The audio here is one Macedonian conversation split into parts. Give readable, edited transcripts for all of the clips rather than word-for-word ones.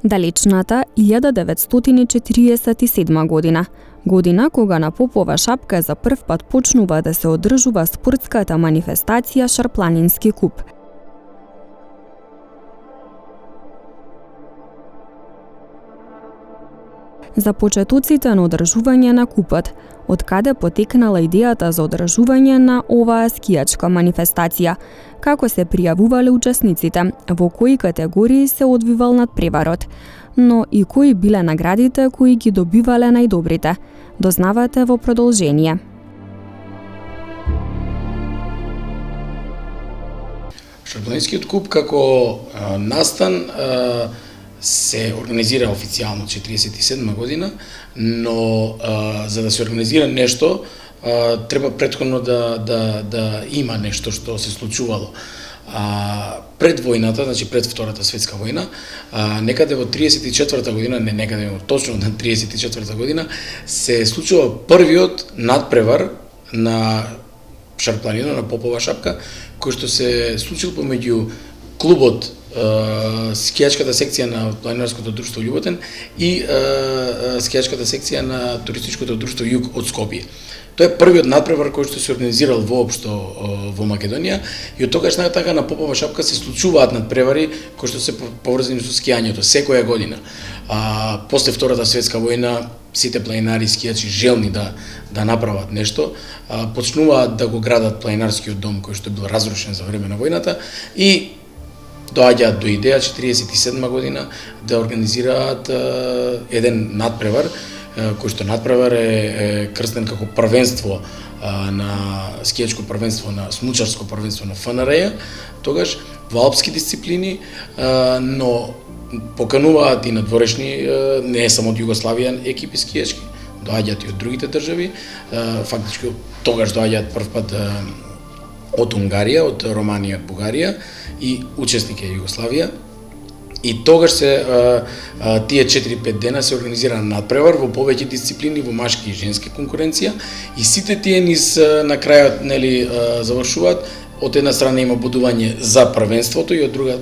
Далечната 1947 година. Година кога на Попова шапка за прв пат почнува да се одржува спортската манифестација Шарпланински куп. За почетоците на одржување на купот, од каде потекнала идејата за одржување на оваа скијачка манифестација, како се пријавувале учесниците, во кои категории се одвивал надпреварот, но и кои биле наградите кои ги добивале најдобрите, дознавате во продолжение. Шарпланинскиот куп како настан се организира официјално 47 година, но за да се организира нешто треба претходно да има нешто што се случувало. Пред војната, значи пред Втората светска војна, некаде во 34-та година, не некаде, точно на 34-та година, се случува првиот надпревар на шарпланина, на Попова шапка, кој што се случил помеѓу клубот, скијачката секција на планинарското друштво Љуботен и скијачката секција на туристичкото друштво Југ од Скопје. Тоа е првиот надпревар кој што се организирал воопшто во Македонија и од тогаш натака на Попова шапка се случуваат надпревари кои што се поврзани со скијањето секоја година. После Втората светска војна сите планинари скијачи желни да направат нешто, почнуваат да го градат планинарскиот дом кој што бил разрушен за време на војната и доаѓаат до идеја 47 година да организираат еден надпревар, кој што надпревар е крстен како првенство на скијачко првенство, на смучарско првенство на ФНР, тогаш во алпски дисциплини, но покануваат и надворешни, не само од Југославија екипи скијачки, доаѓаат и од другите држави, фактички тогаш доаѓаат првпат од Унгарија, од Романија, Бугарија и учесник е Југославија. И тогаш се тие 4-5 дена се организира надпревар во повеќе дисциплини, во машки и женски конкуренција и сите тие низ на крајот завршуваат. Од една страна има бодување за првенството и од друга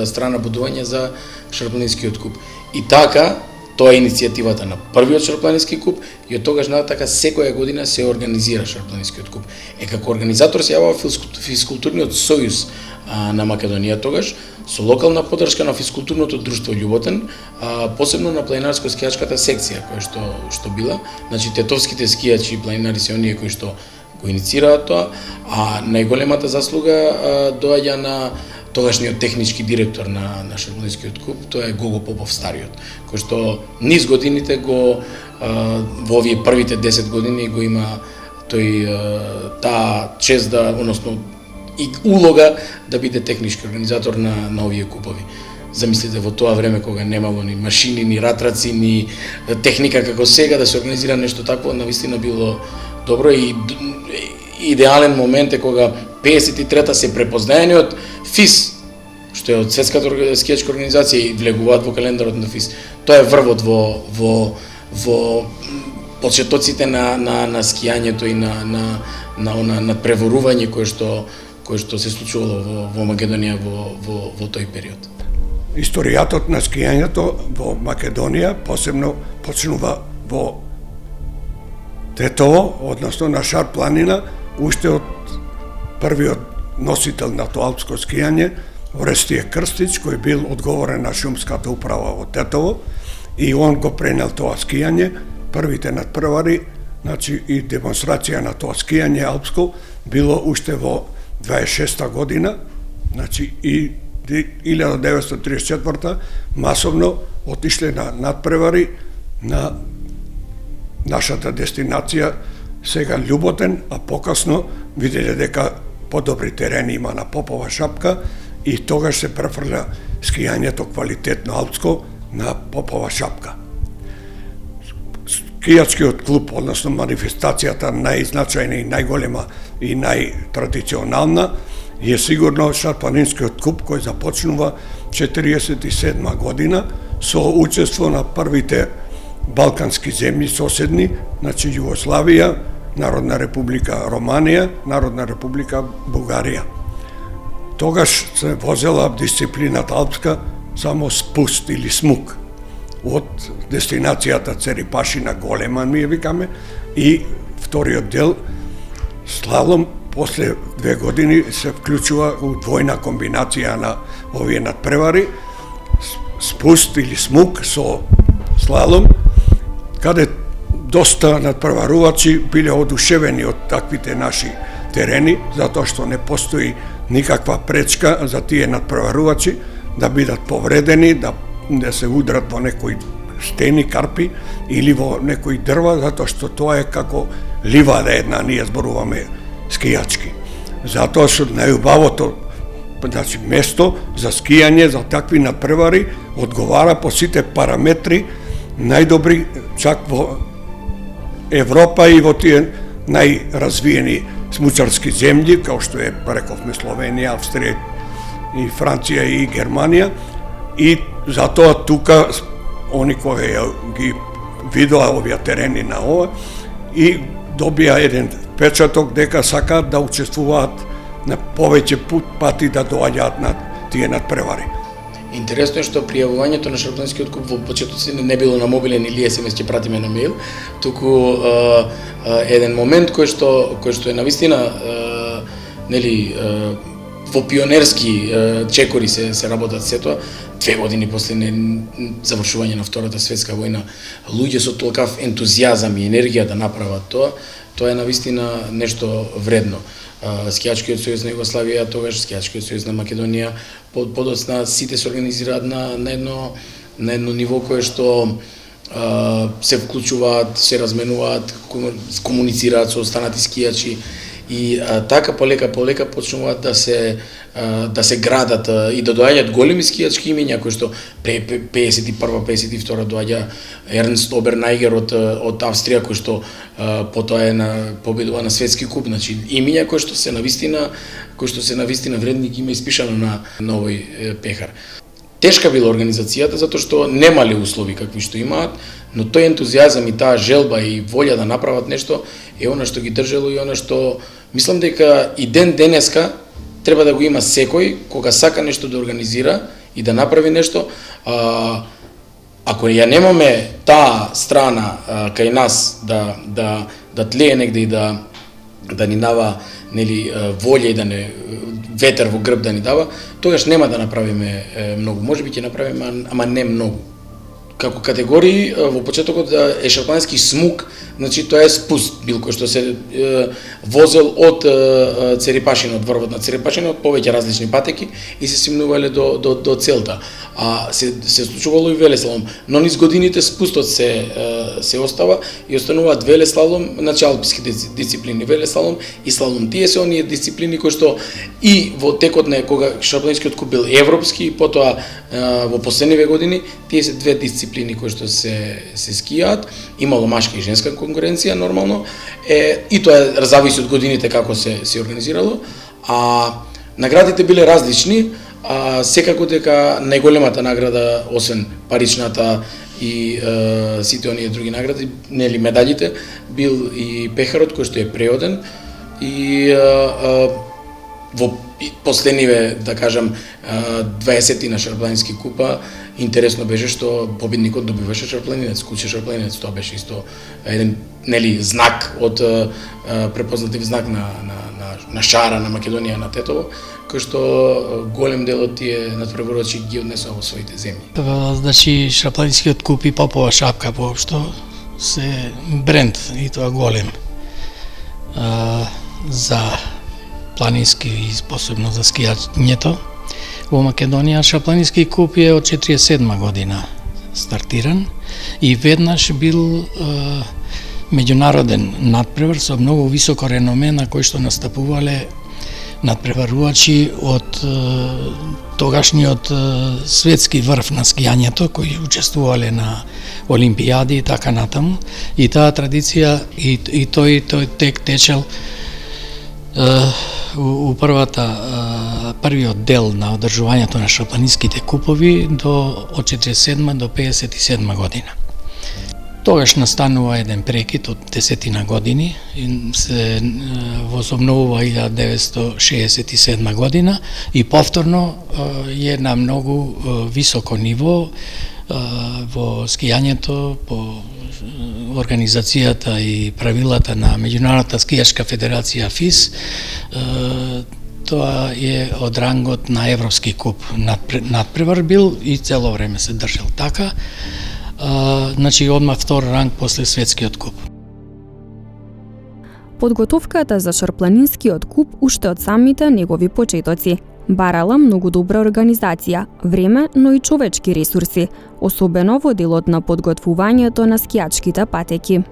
страна бодување за Шарпланинскиот куп. И така, тоа е иницијативата на првиот Шарпланински куп и од тогаш натака секоја година се организира Шарпланинскиот куп. Како организатор се јавува Физкултурниот сојуз на Македонија тогаш, со локална поддршка на Физкултурното друштво Љуботен, посебно на планинарско-скијачката секција која што била, значи тетовските скијачи и планинари се оние кои што го иницираат тоа, а најголемата заслуга доаѓа на тогашниот технички директор на Шарпланинскиот куп, тоа е Гого Попов стариот, кој што низ годините го во овие првите 10 години го има тој таа чест да, односно и улога да биде технички организатор на овие купови. Замислите во тоа време кога немало ни машини, ни ратраци, ни техника како сега да се организира нешто такво, навистина било добро и идеален момент е кога 53-та се препознаени од ФИС, што е од Светската скијачка организација и влегуваат во календарот на ФИС. Тоа е врвот во почетоците на скијањето и на преворување кое што се случувало во Македонија во тој период. Историјатот на скијањето во Македонија посебно почнува во Тетово, односно на Шарпланина, уште од првиот носител на тоа алпско скијање, Орестие Крстич, кој бил одговорен на шумската управа во Тетово, и он го пренел тоа скијање, првите надпревари, значи и демонстрација на тоа скијање алпско било уште во 26-та година, значи и 1934-та масовно отишле на надпревари на нашата дестинација, сега Љуботен, а покасно виделе дека подобри терени има на Попова шапка и тогаш се префрля скијањето квалитетно алпско на Попова шапка. Скијачкиот клуб, односно манифестацијата најзначајна и најголема и најтрадиционална е сигурно Шарпланинскиот куп кој започнува 47 година со учество на првите балкански земји соседни, значи Југославија, Народна република Романија, Народна република Бугарија. Тогаш се возела дисциплината алпска само спуст или смук од дестинацијата Церепашина голема, ми ја викаме, и вториот дел слалом после 2 години се вклучува у двојна комбинација на овие надпревари, спуст или смук со слалом, каде доста надпреварувачи биле одушевени од таквите наши терени, затоа што не постои никаква пречка за тие надпреварувачи да бидат повредени, да се удрат во некои стени, карпи или во некои дрва, затоа што тоа е како ливада една, ние зборуваме скијачки. Затоа што најубавото, значи, место за скијање, за такви надпревари, одговара по сите параметри најдобри чак во Европа и во тие најразвиени смучарски земји, као што е, рековме, Словенија, Австрија и Франција и Германија, и затоа тука они кои ги видоа овие терени на ова и добија еден печаток дека сакаат да учествуваат на повеќе пати да доаѓаат на тие надпревари. Интересно е што пријавувањето на шарпланискиот куп во почетоци не било на мобилен или SMS, ќе пратиме на мејл, туку еден момент кој што е навистина нели во пионерски чекори се работат се тоа. 2 години после завршување на Втората светска војна, луѓе со толкав ентузијазам и енергија да направат тоа е навистина нешто вредно. Скијачкиот сојуз на Југославија, тогаш Скијачкиот сојуз на Македонија, подоцна сите се организираат на едно ниво кое што се вклучуваат, се разменуваат, комуницираат со останати скијачи и така полека почнуваат да се градат и да доаѓаат големи скијачки имиња кои што 51-52 доаѓа Ернст Обернајгер од Австрија кој што потоа победува на светски куп, значи имиња кои што се навистина вредни ги има испишано на овој пехар. Тешка била организацијата затоа што немале услови какви што имаат, но тој ентузијазам и таа желба и волја да направат нешто е она што ги држело и она што мислам дека и ден денеска треба да го има секој кога сака нешто да организира и да направи нешто. Ако ја немаме таа страна кај нас да тлее негде и да ни дава нели волја и да не ветер во грб да ни дава, тогаш нема да направиме многу. Можеби ќе направиме, ама не многу. Како категории во почетокот е шарплански смук, значи тоа е спуст бил кој што се возел од Церепашина, од врвот на Церепашина, од повеќе различни патеки и се стигнувале до целта. А се случувало и велеслалом, но низ годините спустот се остава и остануваат велеслалом, значи алпски дисциплини, велеслалом и слалом. Тие се оние дисциплини кои што и во текот на кога шарпланискиот куп бил европски и потоа во последниве години, тие се две дисциплини кои што се скијаат, имало машка и женска конкуренција нормално, и тоа зависи од годините како се организирало, а наградите биле различни, секако дека најголемата награда, освен паричната и сите оние други награди, нели медалите, бил и пехарот кој што е преоден и во последниве, да кажам, 20 на шарпланински купа, интересно беше што победникот добиваше шарпланинец, куче шарпланинец, тоа беше исто еден нели знак од препознатив знак на шара на Македонија на Тетово, кој што голем дел од тие надпреварувачи ги однесува во своите земји. Значи шарпланинскиот куп и Попова шапка воопшто се бренд и тоа голем за планински и посебно за скијањето. Во Македонија шарпланински куп е од 47 година стартиран и веднаш бил меѓународен надпревар со многу високо реноме на кој што настапувале надпреварувачи од тогашниот светски врв на скијањето кои учествувале на олимпијади и така натаму. И таа традиција и тој тек течел у првиот дел на одржувањето на шарпланинските купови од 47 до 57 година. Тогаш настанува еден прекид од 10 години и се возобновува 1967 година и повторно е на многу високо ниво во скијањето по организацијата и правилата на Меѓународната скијачка федерација ФИС. Тоа е од рангот на Европски куп надпревар бил и цело време се држал така. Значи одма втор ранг после светскиот куп. Подготовката за шарпланинскиот куп уште од самите негови почетоци барала многу добра организација, време, но и човечки ресурси, особено во делот на подготвувањето на скијачките патеки.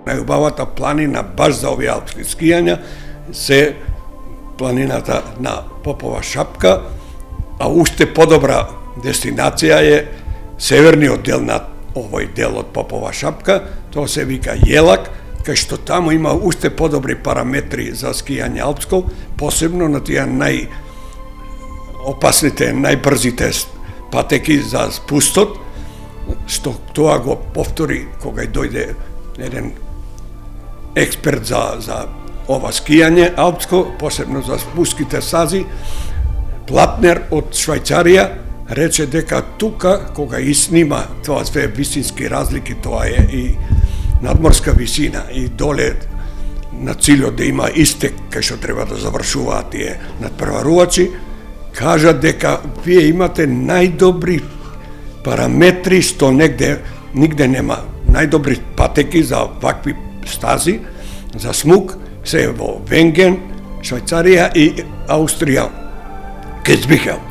Најубавата планина баш за овие алпски скијања се планината на Попова шапка, а уште подобра дестинација е северниот дел на овој дел од Попова шапка, тоа се вика Јелак, кај што таму има уште подобри параметри за скијање алпско, посебно на тие најопасните, најбрзите патеки за спустот, што тоа го повтори кога дојде еден експерт за ова скијање алпско, посебно за спуските сази, Платнер од Швајцарија, рече дека тука, кога снима тоа све висински разлики, тоа е и надморска висина и доле на cilјот да има истек кај што треба да завршуваат тие надпреварувачи, кажа дека вие имате најдобри параметри што нигде нема. Најдобри патеки за вакви стази, за смук, се во Венген, Швајцарија и Аустрија, Кецбихел.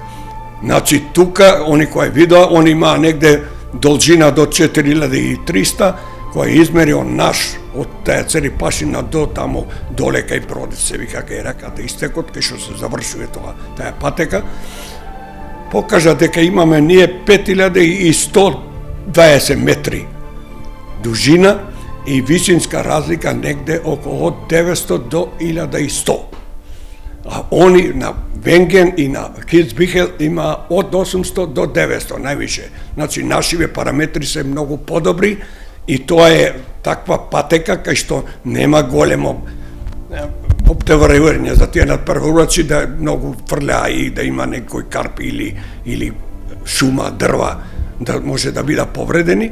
Значи, тука, они кој видоа, они имаа негде должина до 4300, кој измерио наш од таа Церипашина до таму доле кај Бродец, се вика кај раката истекот, кај што се завршува таа патека. Покажа дека имаме ние 5120 метри дужина и висинска разлика негде околу од 900 до 1100. А они на Венген и на Кицбихел има од 800 до 900 највише. Значи нашиве параметри се многу подобри и тоа е таква патека кај што нема големо оптеварување за тие надпреварувачи да многу фрлаа и да има некој карп или шума, дрва да може да бидат повредени.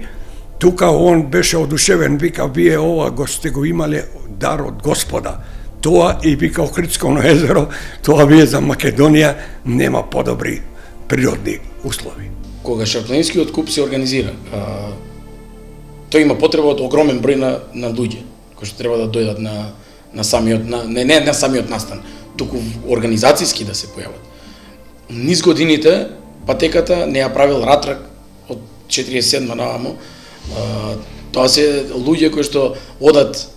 Тука он беше одушевен, вика, вие ова го сте го имале дар од Господа. Тоа и вика Охридско езеро, тоа вие за Македонија нема подобри природни услови. Кога шарпланинскиот куп се организира, тој има потреба од огромен број на луѓе кои што треба да дојдат на самиот не на самиот настан, туку организацијски да се појават. Низ годините патеката не ја правил Ратрак од 47 наваму. Тоа се луѓе кои што одат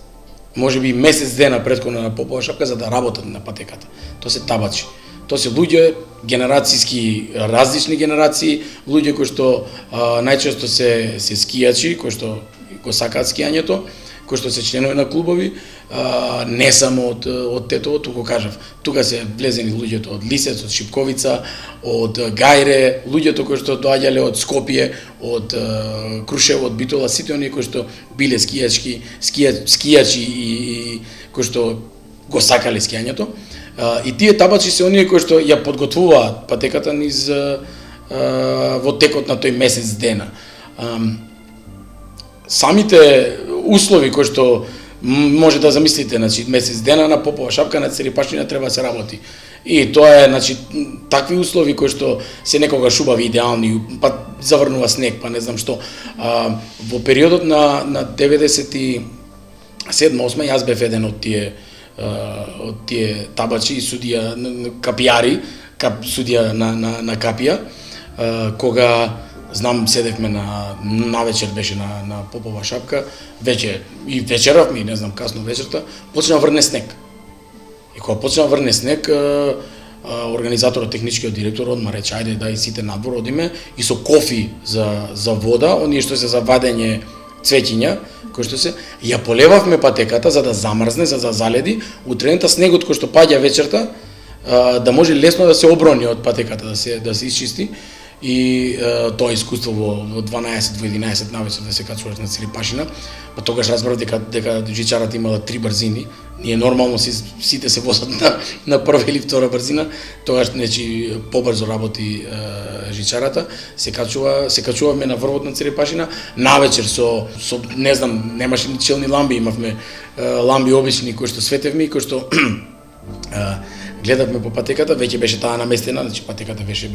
можеби месец дена претходно на Попова шапка за да работат на патеката. Тоа се табачи. Тоа се луѓе генерацијски, различни генерации, луѓе кои што најчесто се скијачи, кои што го сакаат скијањето, кои што се членови на клубови, не само од Тетово, туку кажав, тука се влезени луѓето од Лисец, од Шипковица, од Гајре, луѓето кои што доаѓале од Скопје, од Крушево, од Битола, сите оние кои што биле скијачи и кои што го сакале скијањето. И тие табачи се оние кои што ја подготвуваат патеката низ во текот на тој месец дена. Самите услови кои што може да замислите, значи месец дена на Попова шапка на Церипашина треба да се работи. И тоа е, значи, такви услови кои што се некогаш убави идеални, па заврнува снег, па не знам што. Во периодот на 97-8 јас бев еден од тие табачи и судија капијари, судија на капија, кога знам, седевме на вечер беше на Попова шапка, вече и вечеравме, не знам, касно вечерта, почна врне снег. И кога почна врне снег, организаторот, техничкиот директор одма рече, ајде да и сите надвор одиме и со кофи за вода, оние што се за вадење цвеќиња, кои што се, ја полевавме патеката за да замрзне, за да заледи, утрената снегот кој што паѓа вечерта, да може лесно да се оброни од патеката, да се исчисти. и тоа искуство во 12, во 11 навечер да се качуваш на Црепашина, па тогаш разбрав дека жичарата имала 3 брзини. Ние нормално сите се возат на прва или втора брзина, тогаш значи побрзо работи жичарата, се качуваме на врвот на Црепашина, навечер со не знам, немаше ни челни ламби, имавме ламби обични кои што светевме и кои што гледавме по патеката, веќе беше таа наместена, значи патеката беше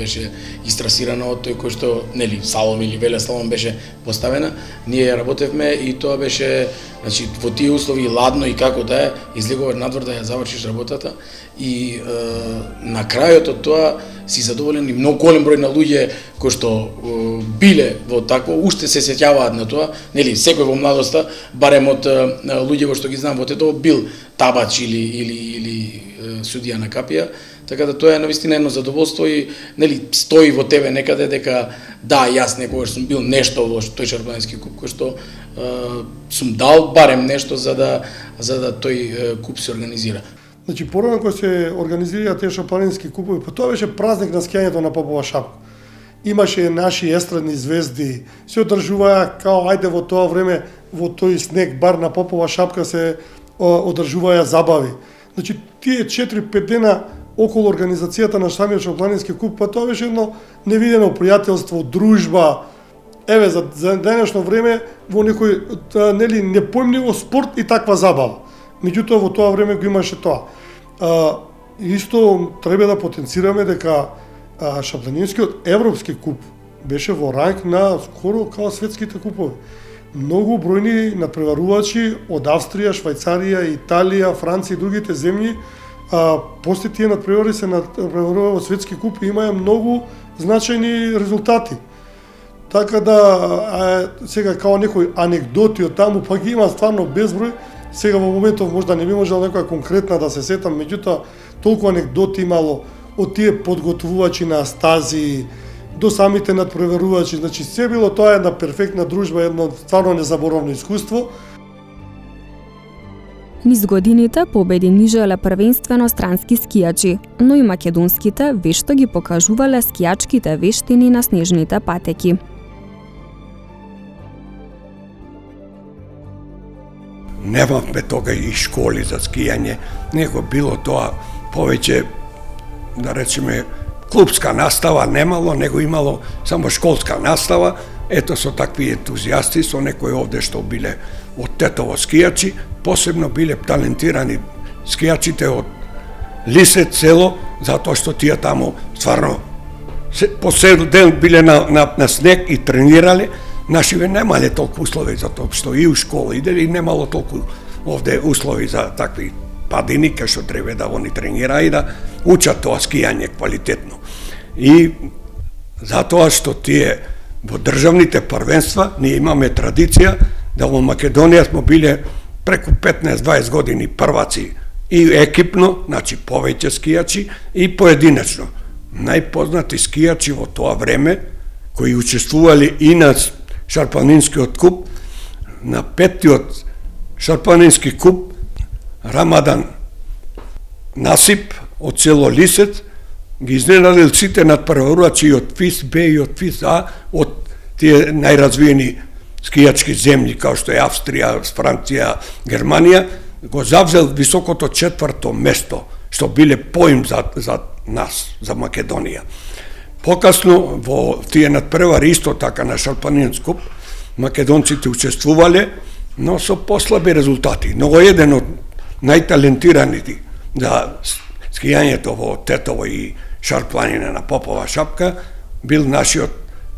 истрасирана од тој кој што, нели, салом или велеслалом беше поставена. Ние работевме и тоа беше, значи, во тие услови ладно и како да е, излегуваш надвор да ја завршиш работата и на крајот од тоа си задоволен и многу голем број на луѓе кои што биле во такво, уште се сеќаваат на тоа, нели, секој во младоста, барем од луѓе што ги знам во Тетово, бил табач или судија на капија, така да тоа е навистина едно задоволство и нели стои во тебе некаде дека да, јас некогаш сум бил нешто во тој шарпланински куп кој што сум дал барем нешто за да тој куп се организира. Значи порано кога се организираа тие шарпланински купови, па тоа беше празник на скијањето на Попова шапка. Имаше наши естрадни звезди, се одржуваа као ајде во тоа време во тој снег бар на Попова шапка се одржуваа забави. Значи, тие 4-5 дена околу организацијата на самиот шарпланински куп, па тоа беше едно невидено пријателство, дружба. Еве, за денешно време во некој нели непојмливо спорт и таква забава. Меѓутоа, во тоа време го имаше тоа. Исто треба да потенцираме дека шарпланинскиот европски куп беше во ранг на скоро као светските купови. Многу бројни надпреварувачи од Австрија, Швајцарија, Италија, Франција и другите земји, после тие надпревари се надпреварува во светски куп и имаја многу значајни резултати. Така да, сега као некои анегдоти од таму, па ги има стварно безброј. Сега во моментов можда не би можел некоја конкретна да се сетам, меѓутоа толку анегдоти имало од тие подготвувачи на стази, до самите надпреварувачи, значи се било тоа една перфектна дружба, едно стварно незаборавно искуство. Низ годините победи нижеле првенствено странски скијачи, но и македонските вешто ги покажувале скијачките вештини на снежните патеки. Немавме тога и школи за скијање, него било тоа повеќе, да речеме, клубска настава немало, него имало само школска настава. Ето со такви ентузијасти, со некои овде што биле од Тетово скијачи, посебно биле талентирани скијачите од Лисец село, затоа што тие таму стварно по цел ден биле на снег и тренирале. Нашиве немале толку услови, затоа што и у школа иделе и немало толку овде услови за такви падини, кај што треба да они тренира и да учат тоа скијање квалитетно. И затоа што тие во државните првенства ние имаме традиција да во Македонија сме биле преку 15-20 години прваци и екипно, значи повеќе скијачи и поединечно. Најпознати скијачи во тоа време кои учествувале и на шарпланинскиот куп, на 5-тиот шарпланински куп, Рамадан Насип од село Лисец ги изненадил сите надпреварувачи од ФИС Б и од ФИС А, од тие најразвиени скијачки земји као што е Австрија, Франција, Германија, го завзел високото 4-то место, што биле поим за нас, за Македонија. Покасно во тие надпревари исто така на шарпланински куп македонците учествувале, но со послаби резултати. Но еден од најталентираните за скијањето во Тетово и шарпланина на Попова шапка бил нашиот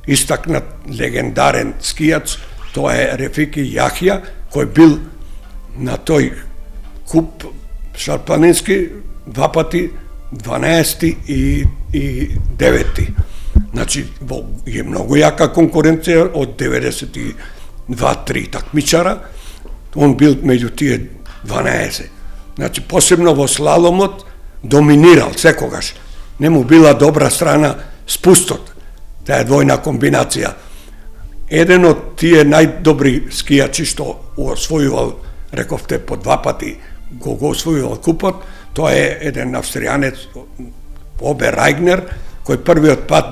истакнат легендарен скијач, тоа е Рефики Јахја, кој бил на тој куп шарпланински два пати 12 и 9. Значи, е многу јака конкуренција од 92-3 такмичара, он бил меѓу тие 12. Значи, посебно во слаломот доминирал секогаш. Не му била добра страна спустот. Таа е двојна комбинација. Еден од тие најдобри скијачи што освојувал, рековте, по два пати го освојувал купот, тоа е еден австријанец Обе Райгнер, кој првиот пат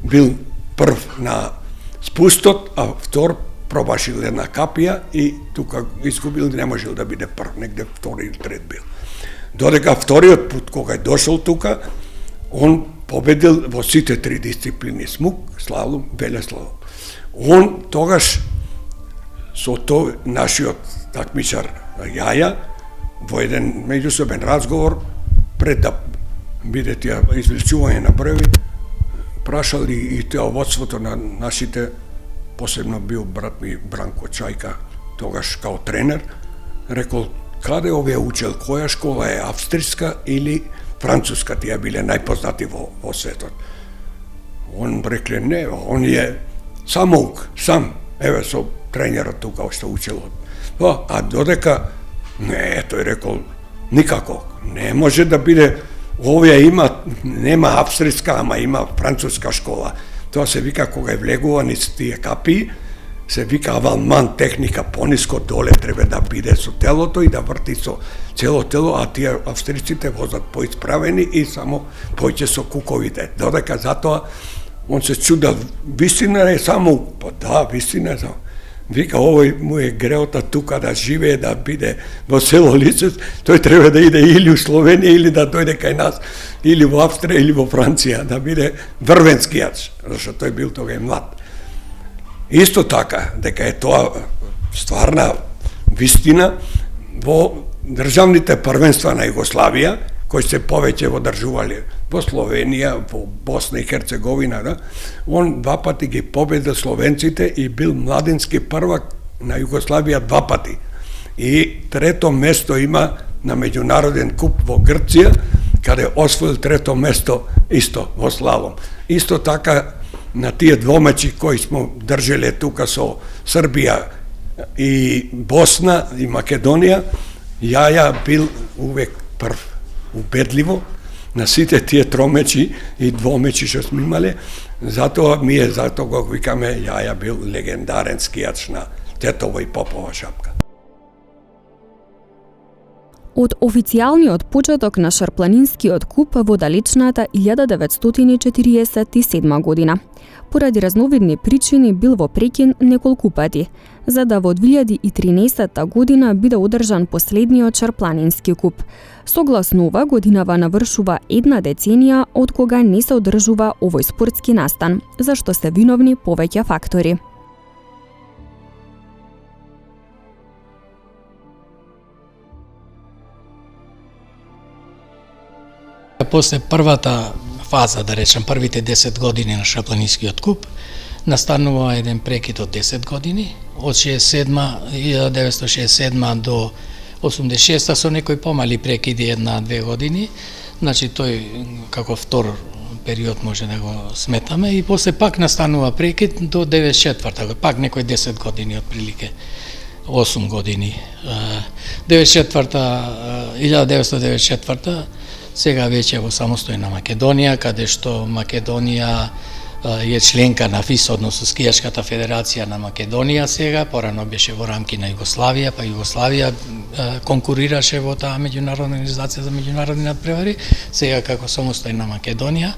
бил прв на спустот, а втор пробашил една капија и тука изгубил, не можел да биде прв, негде втори или трет бил. Додека вториот пут кога е дошол тука, он победил во сите три дисциплини: смук, слалом, велеслалом. Он тогаш со тој нашиот такмичар Јаја во еден меѓусобен разговор пред да биде тие извлечување на броеви, прашал и водството на нашите, посебно бил брат ми Бранко Чајка, тогаш као тренер, рекол: каде овие учел, која школа е, австријска или француска, тие биле најпознати во светот. Он рекле: не, он е самоук, сам, еве со тренерот тука што учел. А додека, не, тој рекол: никако, не може да биде, овие нема австријска, ама има француска школа. Тоа се вика кога е влегува низ тие капи, се вика авалман техника, пониско доле треба да биде со телото и да врти со цело тело, а тие австриците возат поисправени и само појќе со куковите. Додека затоа он се чудал: вистина е само, па да, вистина е само. Вика, овој му е греота тука да живее, да биде во село Лицец, тој треба да иде или у Словенија, или да дојде кај нас, или во Австрија, или во Франција, да биде врвен скијач, зашто тој бил тога и млад. Исто така, дека е тоа стварна вистина, во државните првенства на Југославија, кои се повеќе одржувале во Словенија, во Босна и Херцеговина, да, он два пати ги победил словенците и бил младински првак на Југославија два пати. И трето место има на меѓународен куп во Грција, каде освоил трето место исто во слалом. Исто така на тие двомечи кои смо држеле тука со Србија и Босна и Македонија, Јаја бил увек прв, убедливо, на сите тие тромечи и двомечи што сме имале. Затоа затоа го викаме Јаја бил легендарен скијач на Тетова и Попова шапка. Од официјалниот почеток на Шарпланинскиот куп во далечната 1947 година, поради разновидни причини бил во прекин неколку пати, за да во 2013 година биде одржан последниот Шарпланински куп. Согласно ова, годинава навршува една деценија од кога не се одржува овој спортски настан, за што се виновни повеќе фактори. После првата фаза, да речем, првите 10 години на Шарпланинскиот куп, настанува еден прекид од 10 години, од 1967 до 86 со некои помали прекиди 1-2 години, значи тој како втор период може да го сметаме, и после пак настанува прекид до 94-та, пак некои 10 години отприлике, 8 години. 1994 сега веќе во самостојна Македонија, каде што Македонија е членка на ФИС, односно Скијачката федерација на Македонија сега, порано беше во рамки на Југославија, па Југославија конкурираше во таа меѓународна организација за меѓународни надпревари, сега како самостојна Македонија.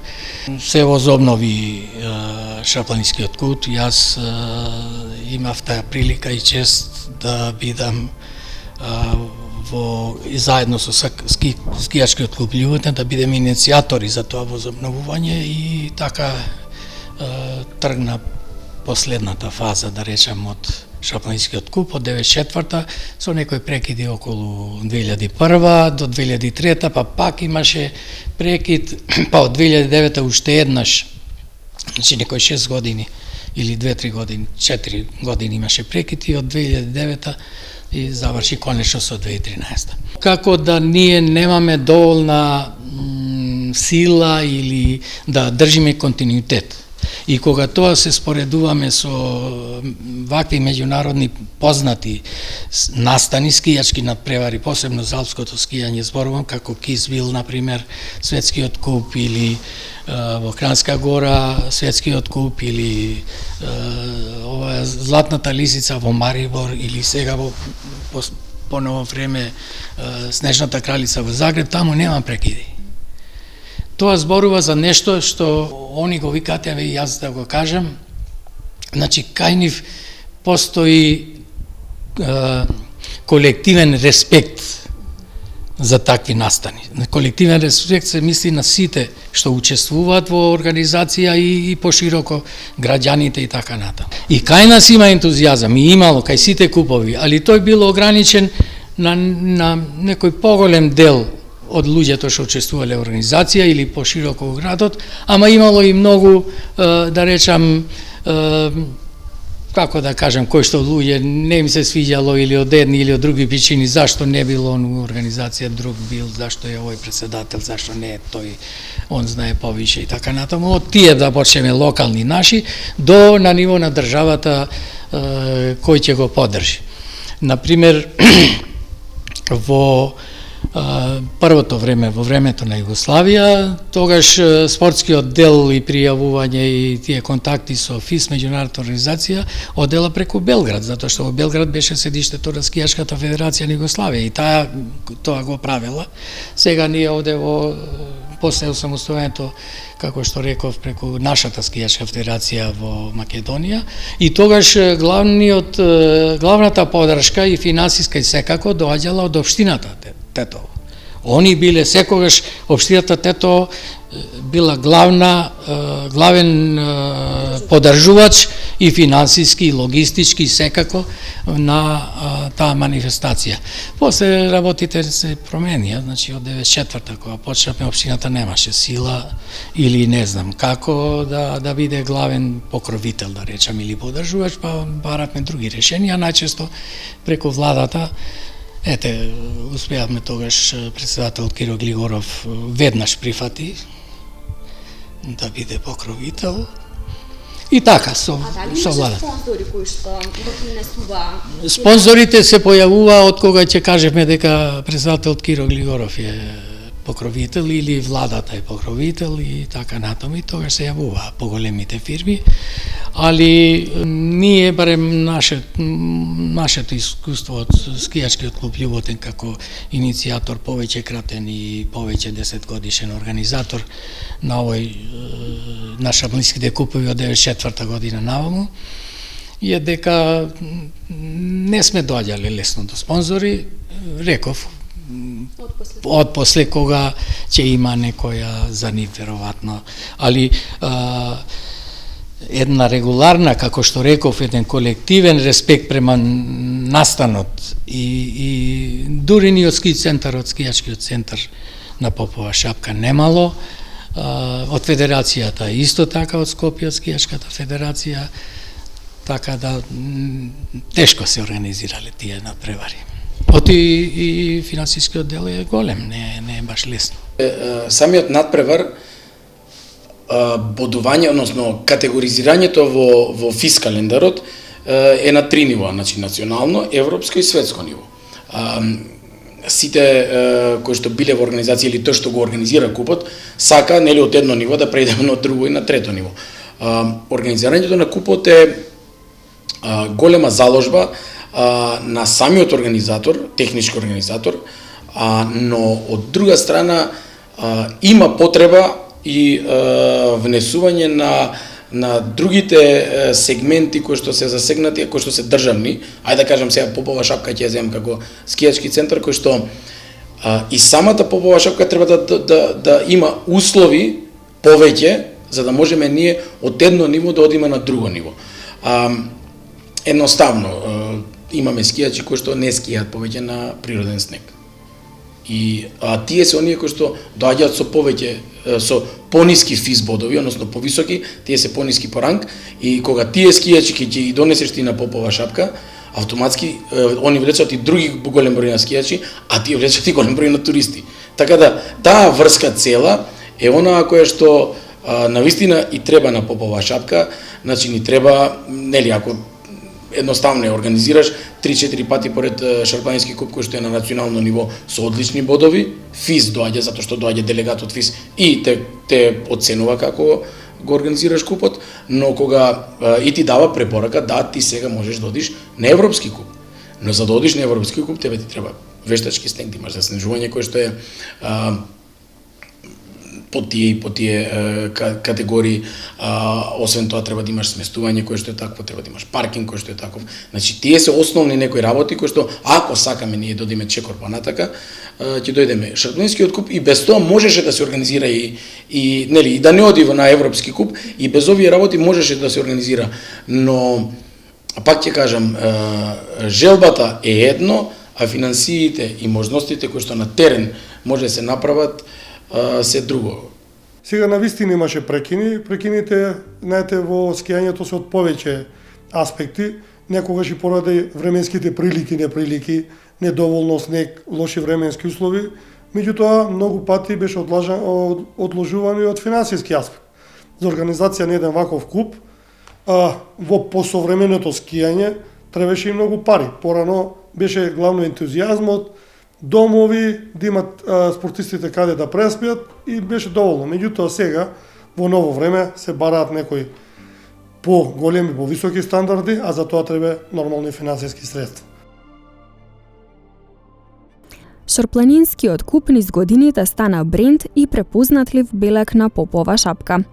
Се возобнови Шарпланинскиот куп, јас имав таа прилика и чест да бидам и заедно со скијачкиот клуб Љубовица да бидеме иницијатори за тоа возобновување, и така тргна последната фаза, да речем, од Шарпланинскиот куп од 94-та со некои прекиди околу 2001 до 2003, па пак имаше прекид, па од 2009 уште еднаш, значи некои 6 години или 2-3 години, 4 години имаше прекид, и од 2009 и заврши конечно со 2013. Како да ние немаме доволна сила или да држиме континуитет. И кога тоа се споредуваме со вакви меѓународни познати настани, скијачки надпревари, посебно за алпското скијање зборувам, како Кисвил, например, светскиот куп, или во Кранска гора светскиот куп, или ова Златната лисица во Марибор, или сега по ново време Снежната кралица во Загреб, таму нема прекиди. Тоа зборува за нешто што они го викате, и јас да го кажам. Значи, кај нив постои колективен респект за такви настани. Колективен респект се мисли на сите што учествуваат во организација и пошироко граѓаните и така натаму. И кај нас има ентузијазам, и имало кај сите купови, али тој бил ограничен на некој поголем дел од луѓето што учествувале во организација или пошироко во градот, ама имало и многу, да речам, како да кажам, кои што луѓе не им се свиѓало или од едни или од други причини, зашто не бил он во организација, друг бил, зашто е овој председател, зашто не е тој, он знае повише и така натаму. Од тие да почнеме локални наши до на ниво на државата кој ќе го поддржи. Например, во првото време, во времето на Југославија, тогаш спортскиот дел и пријавување и тие контакти со ФИС, меѓународната организација, одела преку Белград, затоа што во Белград беше седиштето на скијачката федерација на Југославија и тоа го правела. Сега ние овде после осамостојањето, како што реков, преку нашата скијачка федерација во Македонија, и тогаш главната поддршка и финансиска и секако доаѓала од општината Тетово. Они биле секогаш, општината Тетово била главен поддржувач и финансиски, и логистички, секако на таа манифестација. После работите се променија, значи од 94-та, кога почнавме, општината немаше сила или не знам како да биде главен покровител, да речам, или поддржувач, па баравме други решенија, најчесто преку владата. Ете, успеавме тогаш председател Киро Глигоров веднаш прифати да биде покровител. И така, со владата. Спонзори кои што допринесува? Спонзорите се појавува од кога ќе кажеме дека председател Киро Глигоров е покровител или владата е покровител и така натаму, и тогаш се јавува поголемите фирми, али ние, барем нашето искуство од скијачкиот клуб Љуботен како иницијатор повеќе кратен и повеќе 10 годишен организатор на овој наша млинските купови од 94-та година наваму, е дека не сме доаѓале лесно до спонзори, реков, од после кога ќе има некоја за нив веројатно, али една регуларна, како што реков, еден колективен респект према настанот и дури ни од ски центар, од скијачкиот центар на Попова шапка немало, од федерацијата исто така, од Скопје, од скијачката федерација, така да тешко се организирале тие надпревари. И финансискиот дел е голем, не е баш лесно. Самиот надпревар, бодување, односно категоризирањето во ФИС календарот е на 3 нива, значи национално, европско и светско ниво. Сите кои што биле во организација или тој што го организира купот, сака нели од едно ниво да преидеме на друго и на трето ниво. Организирањето на купот е голема заложба на самиот организатор, технички организатор, но од друга страна има потреба и внесување на другите сегменти кои што се засегнати, кои што се државни. Ајде да кажам сега Попова шапка ќе ја земам како скијачки центар, кој што и самата Попова шапка треба да има услови повеќе за да можеме ние од едно ниво да одиме на друго ниво. Едноставно имаме скијачи кои што не скијаат повеќе на природен снег. И тие се оние кои што доаѓаат со повеќе, со пониски ФИС бодови, односно повисоки, тие се пониски по ранг, и кога тие скијачи ќе ги донесеш ти на Попова шапка, автоматски они влечат и други голем број на скијачи, а тие влечат и голем број на туристи. Така да таа врска цела е онаа која што навистина и треба на Попова шапка, значи ни треба, нели, ако едноставно организираш 3-4 пати поред Шарпанински куп кој што е на национално ниво со одлични бодови, ФИС доаѓа затоа што доаѓа делегат од ФИС и те оценува како го организираш купот, но кога и ти дава препорака, да, ти сега можеш да одиш на европски куп. Но за да одиш на европски куп тебе ти треба вештачки снег, да имаш заснежување кој што е по тие категории. Освен тоа треба да имаш сместување кое што е такво, треба да имаш паркинг кој што е таков. Значи тие се основни некои работи кои што ако сакаме ние да одиме чекор понатака, ќе дојдеме. Шарпланинскиот куп и без тоа можеше да се организира и нели и да не оди на европски куп и без овие работи можеше да се организира, но пак ќе кажам, желбата е едно, а финансиите и можностите кои што на терен може да се направат се друго. Сега на вистина имаше прекини. Прекините, знаете, во скијањето се од повеќе аспекти. Некогаш и поради временските прилики, неприлики, недоволно снег, лоши временски услови. Меѓутоа, многу пати беше одложувано и од финансиски аспект. За организација на еден ваков куп, во посовременото скијање требаше и многу пари. Порано беше главно ентузијазмот, домови, да имат спортистите каде да преспијат и беше доволно. Меѓутоа сега, во ново време, се бараат некои по-големи, по-високи стандарди, а за тоа треба нормални финансиски средства. Шарпланинскиот куп низ годините стана бренд и препознатлив белег на попова шапка.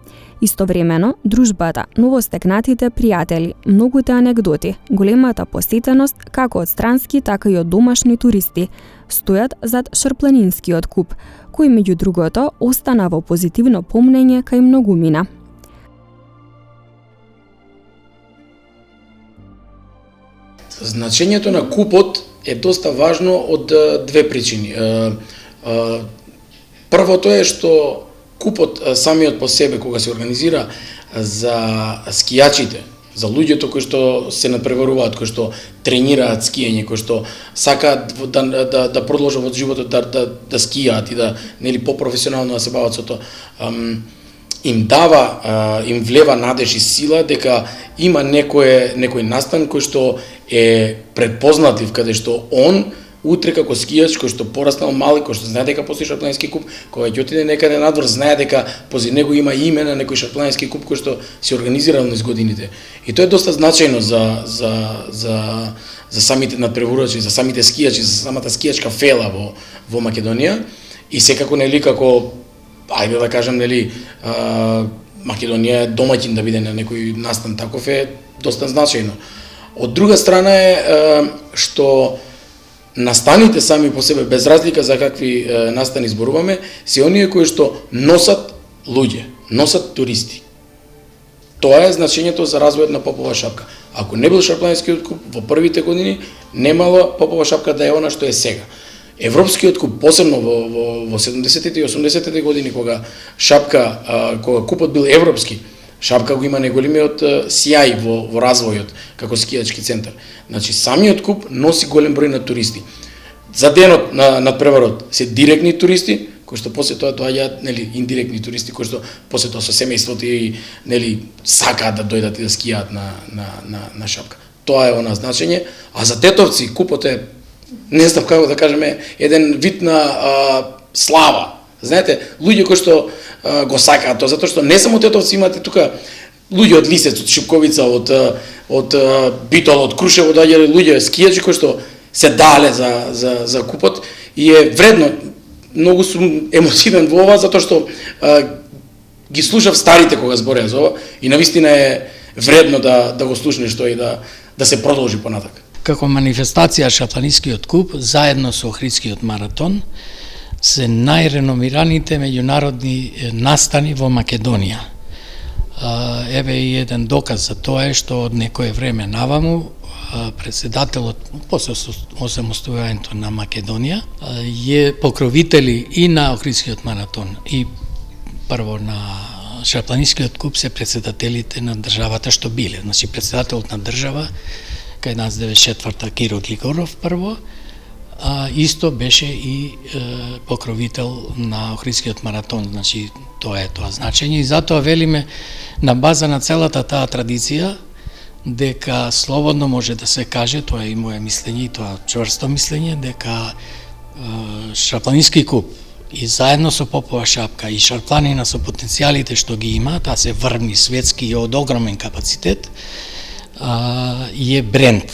Истовремено, дружбата, новостекнатите пријатели, многуте анегдоти, големата посетеност како од странски, така и од домашни туристи стојат зад Шарпланинскиот куп, кој меѓу другото остана во позитивно помнење кај многумина. Значењето на купот е доста важно од две причини. Првото е што купот самиот по себе кога се организира за скијачите, за луѓето кои што се надпреваруваат, кои што тренираат скијање, кои што сакаат да продолжат во животот да скијаат и да нели попрофесионално да се бават со тоа, им дава, им влева надеж и сила дека има некој настан кој што е предпознатлив, каде што он утре како скијач кој што пораснал мали, кој што знае дека постои шарпланински куп, кога ќе отиде некаде надвор, знае дека пози него има име на некој шарпланински куп кој што се организирал низ годините. И тоа е доста значајно за самите надпреварувачи, за самите скијачи, за самата скијачка фела во Македонија и секако нели како ајде да кажам нели Македонија е домаќин да биде на некој настан таков е доста значајно. Од друга страна е што настаните сами по себе, без разлика за какви настани зборуваме, се оние кои што носат луѓе, носат туристи. Тоа е значењето за развојот на попова шапка. Ако не бил шарпланинскиот куп во првите години, немало попова шапка да е она што е сега. Европскиот куп, посебно во 70-тите и 80-тите години, кога купот бил европски, шапка го има најголемиот сјај во развојот како скијачки центар. Значи самиот куп носи голем број на туристи. За денот на надпреварот се директни туристи, кои што после тоа доаѓаат нели индиректни туристи кои што после тоа со семејството и нели сакаат да дојдат и да скијаат на шапка. Тоа е она значење, а за тетовци купот е не знам како да кажеме еден вид на слава. Знаете, луѓе кои што го сакаат тоа, затоа што не само тетовци имате тука луѓе од Лисец, од Шипковица, од Битол, од Крушево доаѓале луѓе скијачи кои што се дале за купот и е вредно. Многу сум емоционален во ова затоа што ги слушав старите кога збореа за ова и навистина е вредно да го слушнеш тоа и да се продолжи понатака. Како манифестација Шарпланинскиот куп заедно со Охридскиот маратон се најреномираните меѓународни настани во Македонија. Еве и еден доказ за тоа е што од некое време наваму председателот после осамостојувањето на Македонија е покровители и на Охридскиот маратон и прво на Шарпланинскиот куп се председателите на државата што биле. Значи председателот на држава кај нас 94-та Киро Глигоров прво, исто беше и покровител на Охридскиот маратон, значи тоа е тоа значење и затоа велиме на база на целата таа традиција дека слободно може да се каже, тоа е и моје мислење и тоа чврсто мислење, дека Шарпланински куп и заедно со попова шапка и Шарпланина со потенцијалите што ги има, таа се врвни светски и од огромен капацитет, е бренд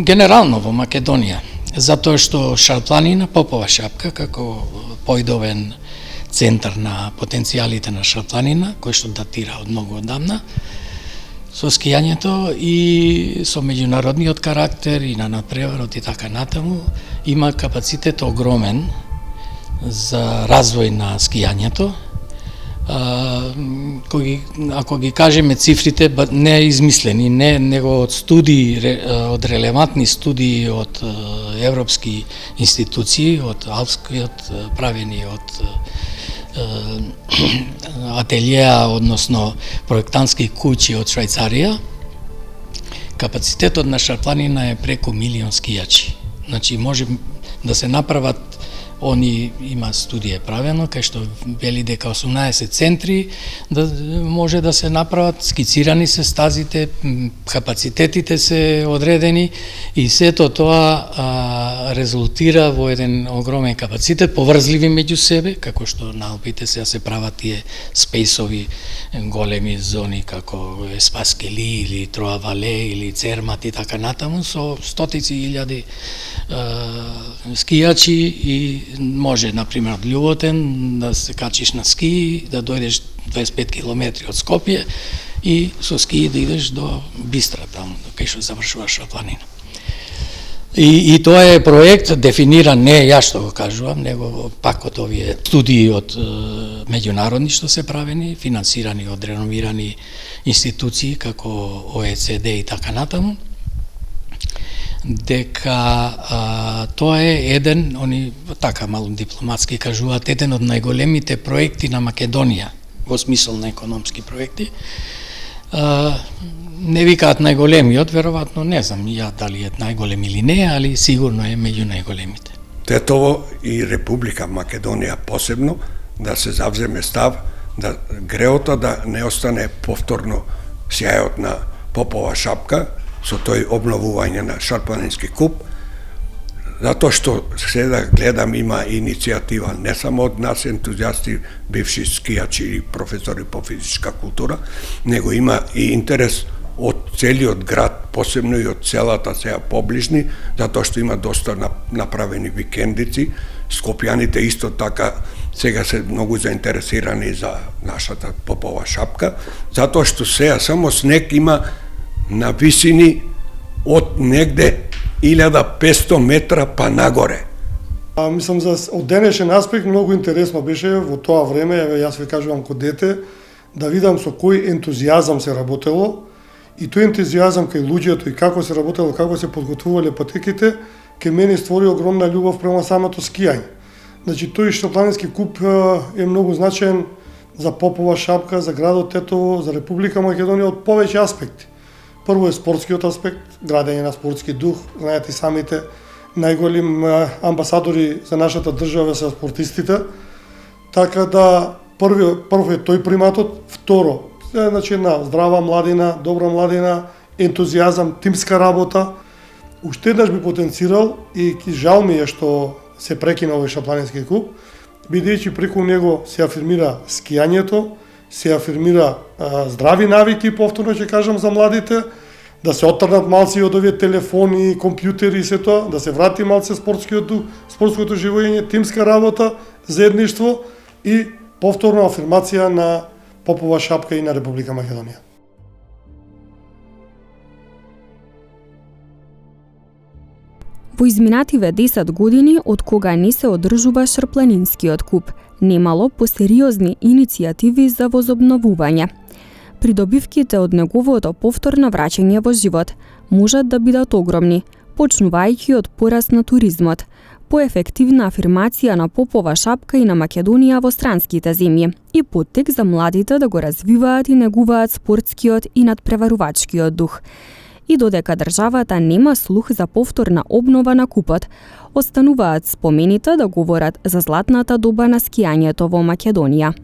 генерално во Македонија, затоа што Шарпланина, попова шапка, како појдовен центар на потенцијалите на Шарпланина, кој што датира од многу одамна со скијањето и со меѓународниот карактер и на надпреварот и така натаму, има капацитет огромен за развој на скијањето. Ако ги кажеме цифрите, не измислени, него од студии, од релевантни студии од европски институции, од Алпскиот, правени од ателиеа, односно проектантски куќи од Швајцарија, капацитетот на Шарпланина е преку 1 милион скијачи. Значи, може да се направат, они има студија правено, кај што вели дека 18 центри може да се направат, скицирани се стазите, капацитетите се одредени и сето тоа резултира во еден огромен капацитет, поврзливи меѓу себе, како што на Алпите сега се прават тие спејсови големи зони како Спаскели или Троавале или Цермат и така натаму, со стотици илјади скијачи и може, например, од Љуботен да се качиш на ски, да дојдеш 25 километри од Скопје и со ски да идеш до Бистра, таму, кај што завршуваш Шарпланина. И тоа е проект дефиниран, не јас што го кажувам, него пак од овие студии од меѓународни што се правени, финансирани од реномирани институции како ОЕЦД и така натаму, дека тоа е еден, они така малку дипломатски кажуваат, еден од најголемите проекти на Македонија, во смисол на економски проекти. Не викаат најголемиот, веројатно не знам ја дали е најголем или не, али сигурно е меѓу најголемите. Тетово и Република Македонија посебно да се завземе став да греото да не остане повторно сјајот на Попова шапка со тој обновување на Шарпланински куп, затоа што сега гледам има иницијатива не само од нас ентузијасти, бивши скијачи и професори по физичка култура, него има и интерес од целиот град, посебно и од целата сега поближни, затоа што има доста направени викендици. Скопјаните исто така сега се многу заинтересирани за нашата Попова шапка, затоа што сега само снег има на висини од негде 1500 метра па нагоре. Мислам, за од денешен аспект многу интересно беше во тоа време, јас ви кажувам ко дете, да видам со кој ентузијазам се работело и тој ентузијазам кај луѓето и како се работело, како се подготвувале патеките, кај мене створи огромна љубов према самото скијање. Значи, тој Шарпланински куп е многу значаен за Попова шапка, за градот Тетово, за Република Македонија од повеќе аспекти. Прво е спортскиот аспект, градење на спортски дух, знаете самите, најголем амбасадори за нашата држава се спортистите, така да прво е тој приматот, второ, значи една здрава младина, добра младина, ентузијазам, тимска работа. Уште еднаш би потенцирал и жал ми е што се прекина овој Шарпланински куп, бидејќи преку него се афирмира скијањето, се афирмира здрави навики, повторно ќе кажам за младите, да се оттрнат малци од овие телефони, компјутери и се тоа, да се врати малце спортскиот дух, спортското живење, тимска работа, заедништво и повторно афирмација на Попова шапка и на Република Македонија. Во изминативе 10 години од кога не се одржува Шарпланинскиот куп, немало посериозни иницијативи за возобновување. Придобивките од неговото повторно враќање во живот можат да бидат огромни, почнувајќи од пораст на туризмот, поефективна афирмација на Попова шапка и на Македонија во странските земји и поттик за младите да го развиваат и негуваат спортскиот и надпреварувачкиот дух. И додека државата нема слух за повторна обнова на купот, остануваат спомените да говорат за златната доба на скијањето во Македонија.